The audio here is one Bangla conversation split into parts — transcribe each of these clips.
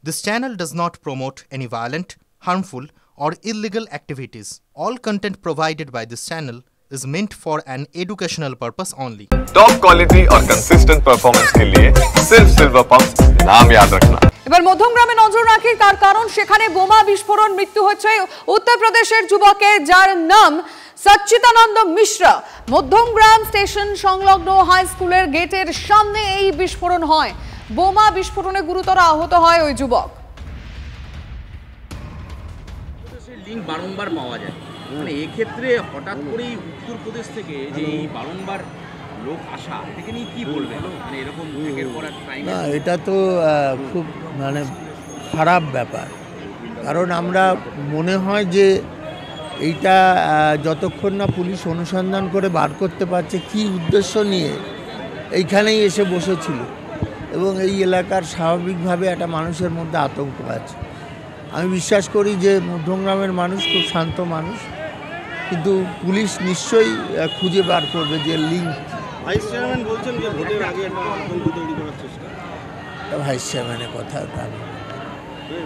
This channel does not promote any violent, harmful, or illegal activities. All content provided by this channel is meant for an educational purpose only. Top quality और कंसिस्टेंट परफॉर्मेंस के लिए सिर्फ सिल्वर पंप्स नाम याद रखना। এবার মধ্যমগ্রামে নজর রাখি, তার কারণ সেখানে বোমা বিস্ফোরণ, মৃত্যু হচ্ছে উত্তরপ্রদেশের যুবকের, যার নাম সচ্চিদানন্দ মিশ্রা। মধ্যমগ্রাম স্টেশন সংলগ্ন হাই স্কুলের গেটের সামনে এই বিস্ফোরণ হয়। বোমা বিস্ফোরণে গুরুতর আহত হয় ওই যুবক। লিঙ্ক বারংবার পাওয়া যায়, মানে এক্ষেত্রে হঠাৎ করেই উত্তরপ্রদেশ থেকে যে এই বারংবার লোক আসা, এটাকে নিয়ে কি বলবেন? মানে এরকম একের পর এক ক্রাইম, না, এটা তো খুব মানে খারাপ ব্যাপার। কারণ আমরা মনে হয় যে এইটা যতক্ষণ না পুলিশ অনুসন্ধান করে বার করতে পারছে কী উদ্দেশ্য নিয়ে এইখানেই এসে বসেছিল, এবং এই এলাকার স্বাভাবিকভাবে একটা মানুষের মধ্যে আতঙ্ক আছে। আমি বিশ্বাস করি যে মধ্যমগ্রামের মানুষ খুব শান্ত মানুষ, কিন্তু পুলিশ নিশ্চয়ই খুঁজে বার করবে যে লিঙ্ক। ভাইস চেয়ারম্যান বলছেন যে ভোটের আগে একটা আতঙ্ক তৈরি করার চেষ্টা। ভাইস চেয়ারম্যানের কথা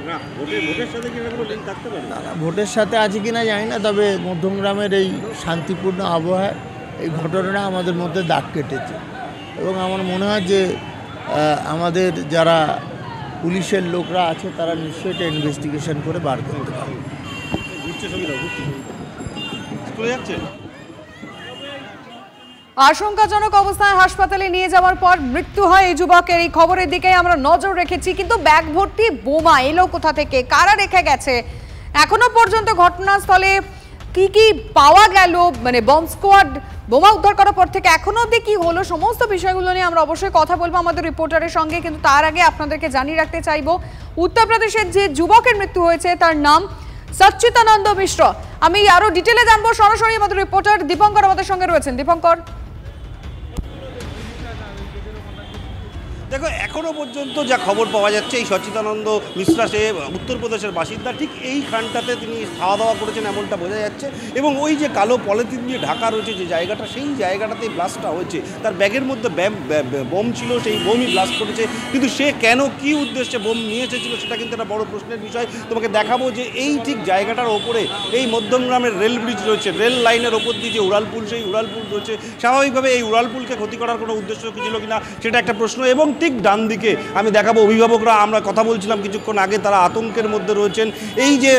না, ভোটের সাথে কি কোনো লিঙ্ক থাকতে পারে? না, ভোটের সাথে আছে কি না জানি না, তবে মধ্যমগ্রামের এই শান্তিপূর্ণ আবহাওয়ায় এই ঘটনাটা আমাদের মধ্যে দাগ কেটেছে, এবং আমার মনে হয় যে আমাদের যারা পুলিশের লোকরা আছে তারা নিশ্চয়ই এটা ইনভেস্টিগেশন করে বার করতে পারবে। আশঙ্কাজনক অবস্থায় হাসপাতালে নিয়ে যাওয়ার পর মৃত্যু হয় এই যুবকের। এই খবরের দিকে আমরা নজর রেখেছি, কিন্তু ব্যাগ ভর্তি বোমা এলো কোথা থেকে, কারা রেখে গেছে, এখনো পর্যন্ত ঘটনাস্থলে কি কি পাওয়া গেল, মানে বম্ব স্কোয়াড বোমা উদ্ধার করার পর থেকে এখনো অবধি কি হলো, সমস্ত বিষয়গুলো নিয়ে আমরা অবশ্যই কথা বলবো আমাদের রিপোর্টারের সঙ্গে। কিন্তু তার আগে আপনাদেরকে জানিয়ে রাখতে চাইবো, উত্তরপ্রদেশের যে যুবকের মৃত্যু হয়েছে তার নাম সচ্চিদানন্দ মিশ্র। আমি আরো ডিটেলে জানবো, সরাসরি আমাদের রিপোর্টার দীপঙ্কর আমাদের সঙ্গে রয়েছেন। দীপঙ্কর, দেখো, এখনও পর্যন্ত যা খবর পাওয়া যাচ্ছে, এই সচ্চিদানন্দ মিশ্রা সে উত্তরপ্রদেশের বাসিন্দা। ঠিক এইখানটাতে তিনি খাওয়া দাওয়া করেছেন এমনটা বোঝা যাচ্ছে, এবং ওই যে কালো পলিথিন দিয়ে ঢাকা রয়েছে যে জায়গাটা, সেই জায়গাটাতেই ব্লাস্টটা হয়েছে। তার ব্যাগের মধ্যে বোম ছিল, সেই বোমই ব্লাস্ট করেছে। কিন্তু সে কেন, কি উদ্দেশ্যে বোম নিয়ে এসেছিল সেটা কিন্তু একটা বড় প্রশ্নের বিষয়। তোমাকে দেখাবো যে এই ঠিক জায়গাটার ওপরে এই মধ্যমগ্রামের রেল ব্রিজ রয়েছে, রেল লাইনের ওপর দিয়ে যে উড়ালপুল, সেই উড়ালপুল রয়েছে। স্বাভাবিকভাবে এই উড়ালপুলকে ক্ষতি করার কোনো উদ্দেশ্য ছিল কিনা সেটা একটা প্রশ্ন। এবং ঠিক ডান দিকে আমি দেখাবো অভিভাবকরা, আমরা কথা বলছিলাম কিছুক্ষণ আগে, তারা আতঙ্কের মধ্যে রয়েছেন। এই যে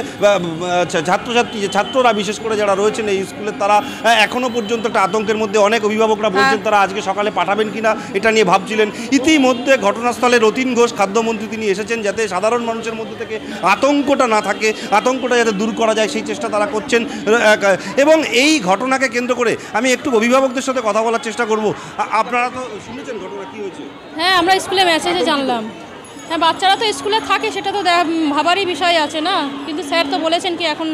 ছাত্ররা বিশেষ করে যারা রয়েছেন এই স্কুলে, তারা এখনো পর্যন্ত একটা আতঙ্কের মধ্যে। অনেক অভিভাবকরা বলছেন তারা আজকে সকালে পাঠাবেন কিনা এটা নিয়ে ভাবছিলেন। ইতিমধ্যে ঘটনাস্থলে রতিন ঘোষ খাদ্যমন্ত্রী তিনি এসেছেন, যাতে সাধারণ মানুষের মধ্যে থেকে আতঙ্কটা না থাকে, আতঙ্কটা যাতে দূর করা যায় সেই চেষ্টা তারা করছেন। এবং এই ঘটনাকে কেন্দ্র করে আমি একটু অভিভাবকদের সাথে কথা বলার চেষ্টা করব। আপনারা তো শুনেছেন ঘটনা কি হয়েছে? হ্যাঁ, আমরা স্কুলে মেসেজে জানলাম। হ্যাঁ, বাচ্চারা তো স্কুলে থাকে, সেটা তো ভাবারই বিষয় আছে না, কিন্তু স্যার তো বলেছেন কি এখন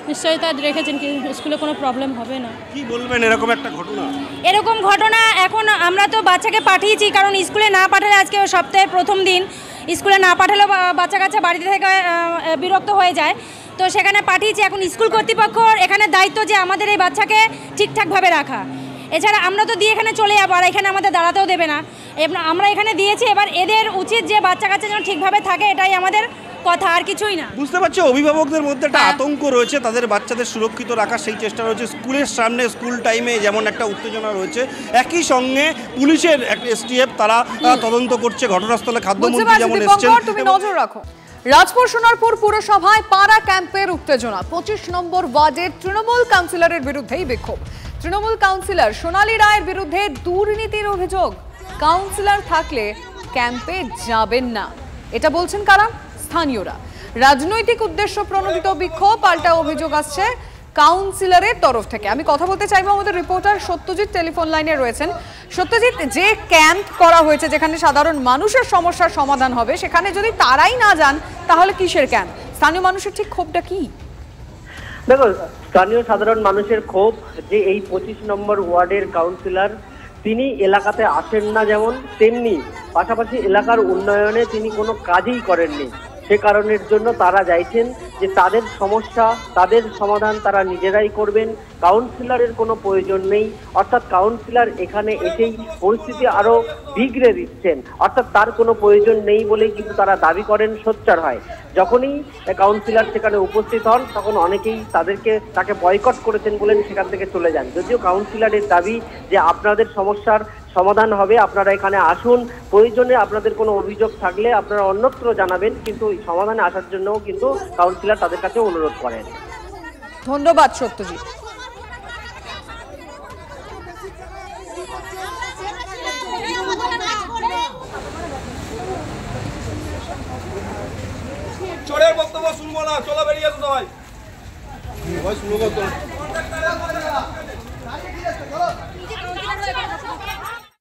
নিশ্চয়তা রেখেছেন কি স্কুলে কোনো প্রবলেম হবে না। কি বলবেন এরকম একটা ঘটনা? এরকম ঘটনা এখন আমরা তো বাচ্চাকে পাঠিয়েছি, কারণ স্কুলে না পাঠালে, আজকে সপ্তাহের প্রথম দিন, স্কুলে না পাঠালেও বাচ্চা কাচ্চা বাড়িতে থেকে বিরক্ত হয়ে যায়, তো সেখানে পাঠিয়েছি। এখন স্কুল কর্তৃপক্ষর এখানে দায়িত্ব যে আমাদের এই বাচ্চাকে ঠিকঠাকভাবে রাখা। এছাড়া আমরা তো দিয়ে এখানে চলে যাবো, আর এখানে আমাদের দাঁড়াতেও দেবে না। আমরা এখানে দিয়েছি, এবার এদের উচিত যে বাচ্চা কাচ্চা যেন ঠিকভাবে থাকে, এটাই আমাদের কথা, আর কিছুই না। বুঝতে পারছি অভিভাবকদের মধ্যে একটা আতঙ্ক রয়েছে, তাদের বাচ্চাদের সুরক্ষিত রাখার সেই চেষ্টা রয়েছে। স্কুলের সামনে স্কুল টাইমে যেমন একটা উত্তেজনা রয়েছে, একই সঙ্গে পুলিশের একটা এসটিএফ তারা তদন্ত করছে। ঘটনাস্থলে খাদ্যমন্ত্রী যেমন এসেছেন। তুমি নজর রাখো, রাজপুর সোনারপুর পুরসভায় পাড়া ক্যাম্পের উত্তেজনা। 25 নম্বর ওয়ার্ডের তৃণমূল কাউন্সিলরের বিরুদ্ধেই বিক্ষোভ। তৃণমূল কাউন্সিলর সোনালী রায়ের বিরুদ্ধে দুর্নীতির অভিযোগ। কাউন্সিলর থাকলে ক্যাম্পে যাবেন না, এটা বলছেন কারা? স্থানীয়রা। রাজনৈতিক উদ্দেশ্য প্রণোদিত বিক্ষোভ, পাল্টা অভিযোগ আসছে কাউন্সিলরের তরফ থেকে। আমি কথা বলতে চাইবো আমাদের রিপোর্টার সত্যজিৎ টেলিফোন লাইনে রয়েছেন। সত্যজিৎ, যে ক্যাম্প করা হয়েছে যেখানে সাধারণ মানুষের সমস্যার সমাধান হবে, সেখানে যদি তারাই না যান তাহলে কিসের ক্যাম্প? স্থানীয় মানুষের ঠিক ক্ষোভটা কি? দেখো, স্থানীয় সাধারণ মানুষের ক্ষোভ যে এই 25 নম্বর ওয়ার্ডের কাউন্সিলর তিনি এলাকাতে আসেন না, যেমন তেমনি পাশাপাশি এলাকার উন্নয়নে তিনি কোনো কাজই করেননি। সে কারণের জন্য তারা চাইছেন যে তাদের সমস্যা, তাদের সমাধান তারা নিজেরাই করবেন, কাউন্সিলরের কোনো প্রয়োজন নেই। অর্থাৎ কাউন্সিলর এখানে এসেই পরিস্থিতি আরো বিগড়ে দিচ্ছেন, অর্থাৎ তার কোনো প্রয়োজন নেই বলেই কিন্তু তারা দাবি করেন সোচ্চার হয়। যখনই কাউন্সিলর সেখানে উপস্থিত হন তখন অনেকেই তাকে বয়কট করেছেন বলেন সেখান থেকে চলে যান। যদিও কাউন্সিলরের দাবি যে আপনাদের সমস্যার সমাধান হবে, আপনারা এখানে আসুন, প্রয়োজনে আপনাদের কোনো অভিযোগ থাকলে আপনারা অন্যত্র জানাবেন, কিন্তু সমাধানে আসার জন্যও কিন্তু কাউন্সিলর তাদের কাছে অনুরোধ করেন। ধন্যবাদ সত্যজিৎ। চোরের বক্তব্য শুনবো না, চলো বেরিয়ে আসো সবাই।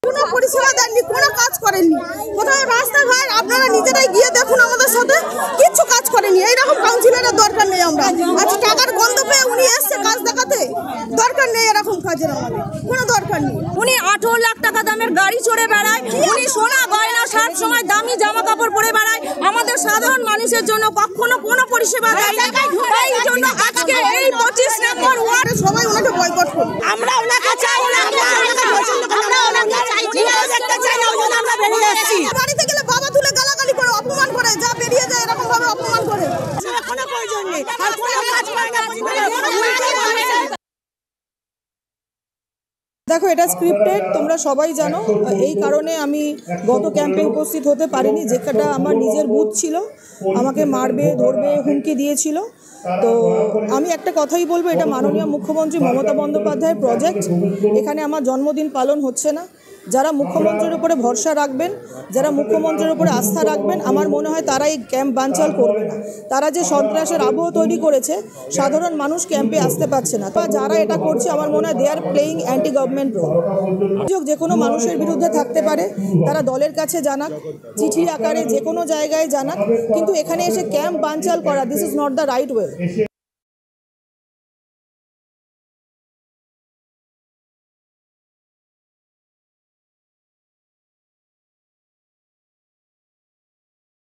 কোনো পরিষেবা দেননি, কোনো কাজ করেননি। কোথাও রাস্তাঘাট আপনারা নিজেরাই গিয়ে দেখুন, আমাদের সাথে কিচ্ছু কাজ করেনি। এইরকম কাউন্সিলরের দরকার নেই। আমরা আজ টাকার গন্ধ পেয়ে উনি এসছে কাজ দেখাতে, দরকার নেই এরকম কাজের, আমাদের কোনো দরকার নেই। উনি 18 লাখ টাকা দামের গাড়ি চড়ে বেড়ায়, উনি সোনা গয়না সব সময় দামি জামা কাপড় পরে বেড়ায়, আমাদের সাধারণ মানুষের জন্য কখনো কোনো পরিষেবা দেয় না। এই জন্য আজকে এই 25 নম্বর ওয়ার্ডে সবাই ওনাকে বয়কট করি। আমরা ওনাকে চাই না, আমরা ওনাকে চাইছি না, দেখতে চাই না, ওই জন্য আমরা বেরিয়ে এসেছি। বাড়িতে গেলে বাবা তুলে গালাগালি করে, অপমান করে, যা বেরিয়ে যায় এরকম ভাবে অপমান করে। কোনো প্রয়োজন নেই, আর কোনো কাজ করে না। দেখো, এটা স্ক্রিপ্টেড, তোমরা সবাই জানো। এই কারণে আমি গত ক্যাম্পে উপস্থিত হতে পারিনি, যেটা আমার নিজের বুথ ছিল। আমাকে মারবে, ধরবে, হুমকি দিয়েছিল। তো আমি একটা কথাই বলবো, এটা মাননীয় মুখ্যমন্ত্রী মমতা বন্দ্যোপাধ্যায়ের প্রজেক্ট। এখানে আমার জন্মদিন পালন হচ্ছে না। যারা মুখ্যমন্ত্রীর উপরে ভরসা রাখবেন, যারা মুখ্যমন্ত্রীর উপরে আস্থা রাখবেন, আমার মনে হয় তারা এই ক্যাম্প বানচাল করবে না। তারা যে সন্ত্রাসের আবহ তৈরি করেছে, সাধারণ মানুষ ক্যাম্পে আসতে পারছে না। তা যারা এটা করছে, আমার মনে হয় they are playing anti government role. যে কোনো মানুষের বিরুদ্ধে থাকতে পারে, তারা দলের কাছে জানাক, চিঠি আকারে যে কোনো জায়গায় জানাক, কিন্তু এখানে এসে ক্যাম্প বানচাল করা, this is not the right way.